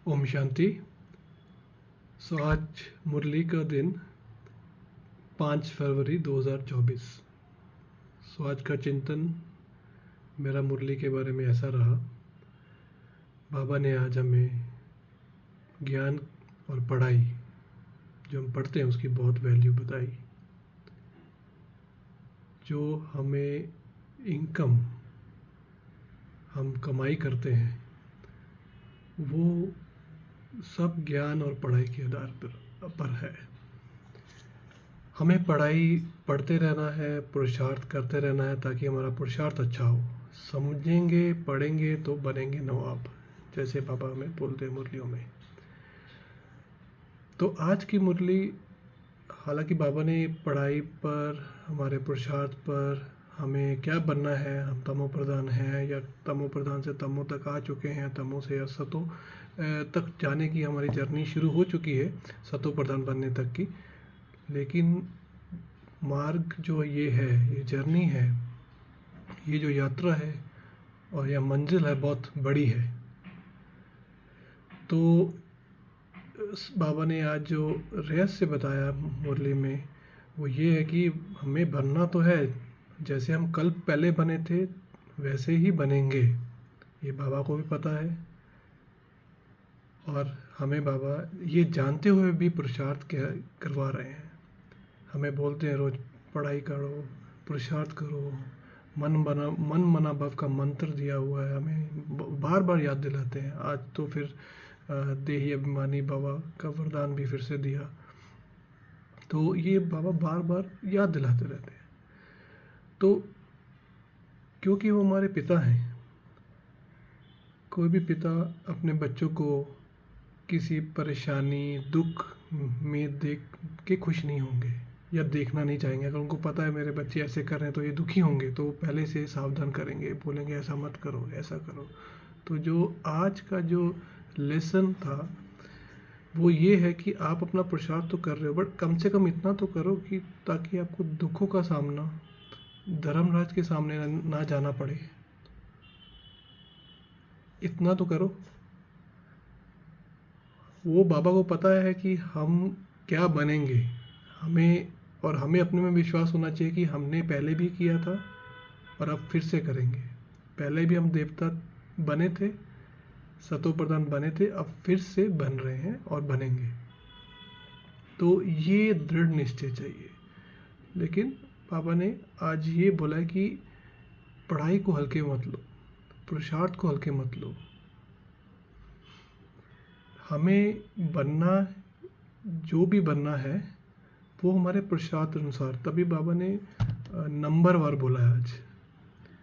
ओम शांति। आज मुरली का दिन 5 फरवरी 2024। आज का चिंतन मेरा मुरली के बारे में ऐसा रहा। बाबा ने आज हमें ज्ञान और पढ़ाई जो हम पढ़ते हैं उसकी बहुत वैल्यू बताई। जो हमें इनकम हम कमाई करते हैं वो सब ज्ञान और पढ़ाई के आधार पर है। हमें पढ़ते रहना है, पुरुषार्थ करते रहना है ताकि हमारा पुरुषार्थ अच्छा हो। समझेंगे पढ़ेंगे तो बनेंगे नवाब, जैसे बाबा हमें बोलते हैं मुरलियों में। तो आज की मुरली, हालांकि बाबा ने पढ़ाई पर, हमारे पुरुषार्थ पर, हमें क्या बनना है, हम तमो प्रधान हैं या तमो प्रधान से तमो तक आ चुके हैं, तमो से या सतो तक जाने की हमारी जर्नी शुरू हो चुकी है, सतो प्रधान बनने तक की। लेकिन मार्ग जो ये है, ये जर्नी है, ये जो यात्रा है और यह मंजिल है बहुत बड़ी है। तो बाबा ने आज जो रहस्य बताया मुरली में वो ये है कि हमें बनना तो है, जैसे हम कल पहले बने थे वैसे ही बनेंगे। ये बाबा को भी पता है और हमें बाबा ये जानते हुए भी पुरुषार्थ करवा रहे हैं। हमें बोलते हैं रोज़ पढ़ाई करो, पुरुषार्थ करो, मन मना भव का मंत्र दिया हुआ है, हमें बार बार याद दिलाते हैं। आज तो फिर देही अभिमानी बाबा का वरदान भी फिर से दिया। तो ये बाबा बार बार याद दिलाते रहते हैं। तो क्योंकि वो हमारे पिता हैं, कोई भी पिता अपने बच्चों को किसी परेशानी दुख में देख के खुश नहीं होंगे या देखना नहीं चाहेंगे। अगर उनको पता है मेरे बच्चे ऐसे कर रहे हैं तो ये दुखी होंगे, तो पहले से सावधान करेंगे, बोलेंगे ऐसा मत करो, ऐसा करो। तो जो आज का जो लेसन था वो ये है कि आप अपना पुरुषार्थ तो कर रहे हो, बट कम से कम इतना तो करो कि ताकि आपको दुखों का सामना धर्मराज के सामने ना जाना पड़े। इतना तो करो। वो बाबा को पता है कि हम क्या बनेंगे, हमें अपने में विश्वास होना चाहिए कि हमने पहले भी किया था और अब फिर से करेंगे। पहले भी हम देवता बने थे, सतो प्रधान बने थे, अब फिर से बन रहे हैं और बनेंगे। तो ये दृढ़ निश्चय चाहिए। लेकिन बाबा ने आज ये बोला कि पढ़ाई को हल्के मत लो, पुरुषार्थ को हल्के मत लो। हमें बनना, जो भी बनना है वो हमारे पुरुषार्थ अनुसार। तभी बाबा ने नंबर वार बोला है। आज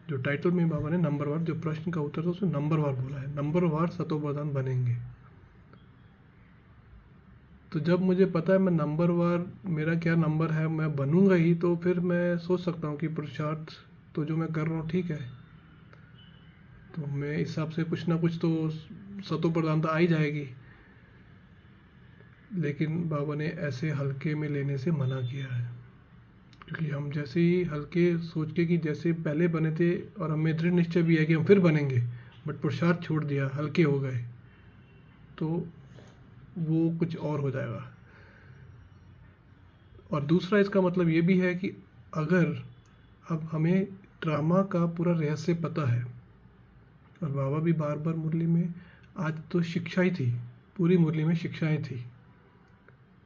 जो टाइटल में बाबा ने नंबर वार, जो प्रश्न का उत्तर था उसमें नंबर वार बोला है, नंबर वार सतो प्रधान बनेंगे। तो जब मुझे पता है मैं नंबर वार मेरा क्या नंबर है, मैं बनूंगा ही, तो फिर मैं सोच सकता हूँ कि पुरुषार्थ तो जो मैं कर रहा हूँ ठीक है। तो मैं हिसाब से कुछ ना कुछ तो सतो प्रधानता आ ही जाएगी। लेकिन बाबा ने ऐसे हल्के में लेने से मना किया है, क्योंकि हम जैसे ही हल्के सोच के कि जैसे पहले बने थे और हमें दृढ़ निश्चय भी है कि हम फिर बनेंगे, बट पुरुषार्थ छोड़ दिया, हल्के हो गए, तो वो कुछ और हो जाएगा। और दूसरा इसका मतलब ये भी है कि अगर अब हमें ड्रामा का पूरा रहस्य पता है, और बाबा भी बार बार मुरली में, आज तो शिक्षा ही थी, पूरी मुरली में शिक्षाएं थी,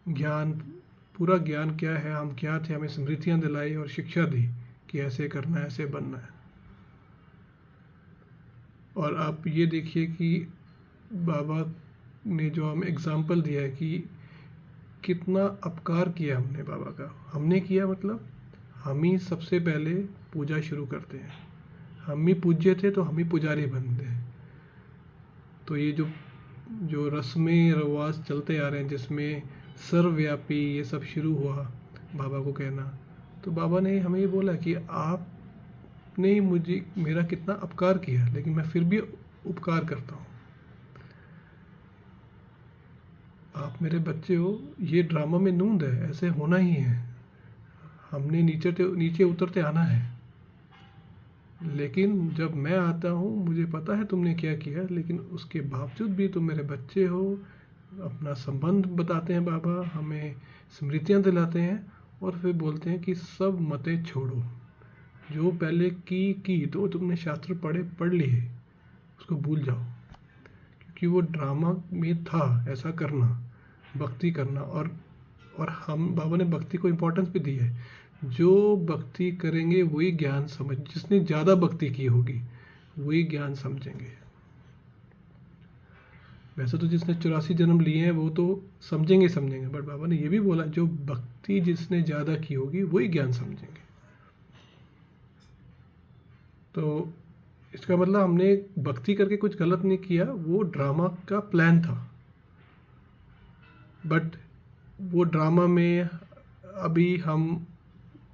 ज्ञान, पूरा ज्ञान क्या है, हम क्या थे, हमें स्मृतियाँ दिलाई और शिक्षा दी कि ऐसे करना है, ऐसे बनना है। और आप ये देखिए कि बाबा ने जो हम एग्ज़ाम्पल दिया है कि कितना अपकार किया हमने बाबा का। हमने किया मतलब हम ही सबसे पहले पूजा शुरू करते हैं, हम ही पूज्य थे तो हम ही पुजारी बनते हैं। तो ये जो जो रस्में रवाज चलते आ रहे हैं जिसमें सर्वव्यापी ये सब शुरू हुआ बाबा को कहना, तो बाबा ने हमें ये बोला कि आपने मुझे मेरा कितना अपकार किया, लेकिन मैं फिर भी उपकार करता हूँ। आप मेरे बच्चे हो, ये ड्रामा में नूंद है, ऐसे होना ही है, हमने नीचे उतरते आना है। लेकिन जब मैं आता हूँ मुझे पता है तुमने क्या किया, लेकिन उसके बावजूद भी तुम मेरे बच्चे हो। अपना संबंध बताते हैं बाबा, हमें स्मृतियाँ दिलाते हैं और फिर बोलते हैं कि सब मतें छोड़ो, जो पहले की तो तुमने शास्त्र पढ़ लिए, उसको भूल जाओ। क्योंकि वो ड्रामा में था ऐसा करना, भक्ति करना। और हम बाबा ने भक्ति को इम्पोर्टेंस भी दी है। जो भक्ति करेंगे वही ज्ञान समझ, जिसने ज़्यादा भक्ति की होगी वही ज्ञान समझेंगे। वैसे तो जिसने 84 जन्म लिए हैं वो तो समझेंगे, बट बाबा ने ये भी बोला जो भक्ति जिसने ज़्यादा की होगी वही ज्ञान समझेंगे। तो इसका मतलब हमने भक्ति करके कुछ गलत नहीं किया, वो ड्रामा का प्लान था। बट वो ड्रामा में अभी हम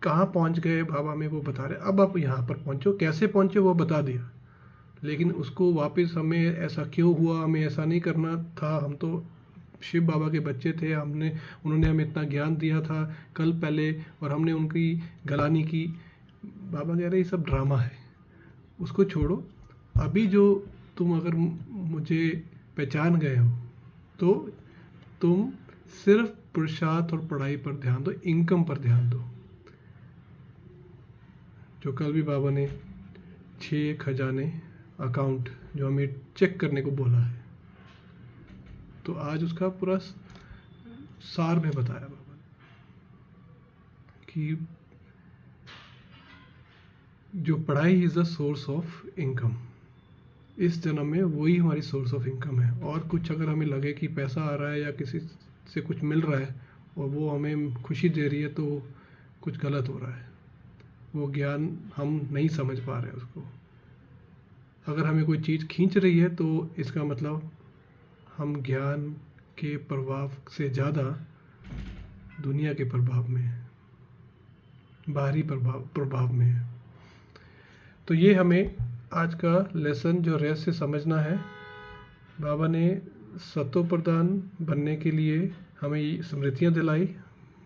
कहाँ पहुँच गए बाबा में वो बता रहे। अब आप यहाँ पर पहुँचो, कैसे पहुँचे वो बता दिया, लेकिन उसको वापस हमें ऐसा क्यों हुआ, हमें ऐसा नहीं करना था, हम तो शिव बाबा के बच्चे थे, उन्होंने हमें इतना ज्ञान दिया था कल पहले और हमने उनकी गलानी की। बाबा कह रहे ये सब ड्रामा है, उसको छोड़ो। अभी जो तुम अगर मुझे पहचान गए हो तो तुम सिर्फ पुरुषार्थ और पढ़ाई पर ध्यान दो, इनकम पर ध्यान दो। जो कल भी बाबा ने 6 खजाने अकाउंट जो हमें चेक करने को बोला है, तो आज उसका पूरा सार में बताया बाबा ने कि जो पढ़ाई is the source of income. इस जन्म में वही हमारी सोर्स ऑफ इनकम है। और कुछ अगर हमें लगे कि पैसा आ रहा है या किसी से कुछ मिल रहा है और वो हमें खुशी दे रही है तो कुछ गलत हो रहा है, वो ज्ञान हम नहीं समझ पा रहे उसको। अगर हमें कोई चीज़ खींच रही है तो इसका मतलब हम ज्ञान के प्रभाव से ज़्यादा दुनिया के प्रभाव में है, बाहरी प्रभाव में है। तो ये हमें आज का लेसन जो रहस्य समझना है। बाबा ने सतो प्रधान बनने के लिए हमें स्मृतियाँ दिलाई।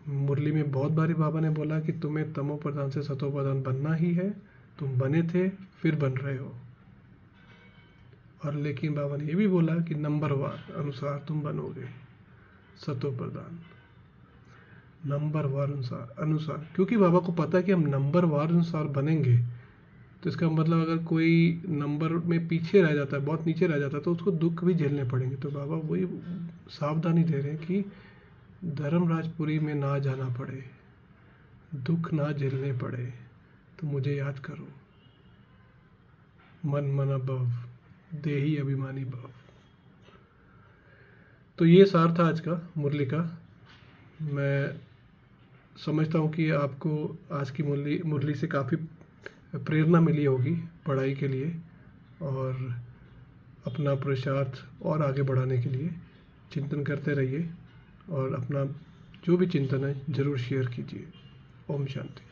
मुरली में बहुत बारी बाबा ने बोला कि तुम्हें तमो प्रधान से सतो प्रधान बनना ही है, तुम बने थे फिर बन रहे हो। और लेकिन बाबा ने ये भी बोला कि नंबरवार अनुसार तुम बनोगे सतो प्रधान, नंबरवार अनुसार। क्योंकि बाबा को पता है कि हम नंबरवार अनुसार बनेंगे तो इसका मतलब अगर कोई नंबर में पीछे रह जाता है, बहुत नीचे रह जाता है, तो उसको दुख भी झेलने पड़ेंगे। तो बाबा वही सावधानी दे रहे हैं कि धर्मराजपुरी में ना जाना पड़े, दुख ना झेलने पड़े, तो मुझे याद करो। मन मना भव, देही अभिमानी भव। तो ये सार था आज का मुरली का। मैं समझता हूँ कि आपको आज की मुरली से काफ़ी प्रेरणा मिली होगी पढ़ाई के लिए और अपना पुरुषार्थ और आगे बढ़ाने के लिए। चिंतन करते रहिए और अपना जो भी चिंतन है ज़रूर शेयर कीजिए। ओम शांति।